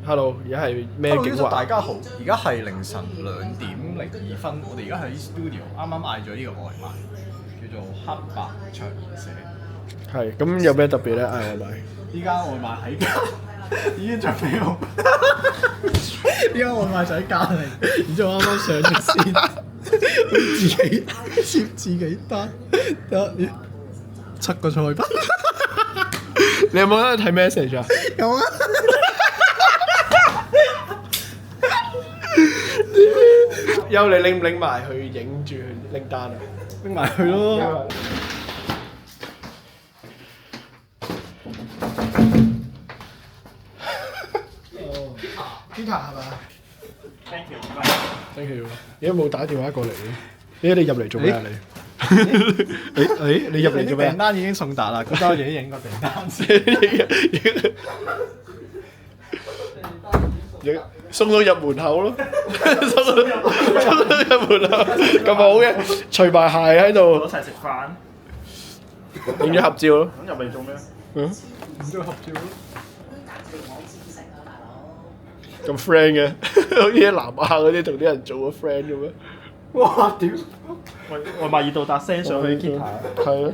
Hello，而家係咩景大話？家好，而家係凌晨2:02，我哋而家喺 studio 啱啱嗌咗呢個外賣，叫做黑白長延社。係咁有咩特別咧？嗌外賣？依家外賣喺已經準備好，依家外賣就喺隔離，然之後啱啱上咗線，自己接自己單，得7個菜品。你有冇喺度睇 message 啊？有啊！有你拎唔拎埋去影住拎單啊？拎埋去咯。Peter 係咪？Thank you。而家冇打電話過嚟嘅。你入嚟做咩啊？你？你入嚟做咩？訂單已經送達啦，咁多嘢影個訂單先。送到入門口咯，送到入門口咁好嘅，除埋鞋喺度，一齊食飯，影咗合照咯。咁入嚟做咩？唔知合照咯。咁 friend 嘅，好似喺南亞嗰啲同啲人做咗 friend 咁樣。哇！屌！外賣已到達，send 上去 Kita。係啊。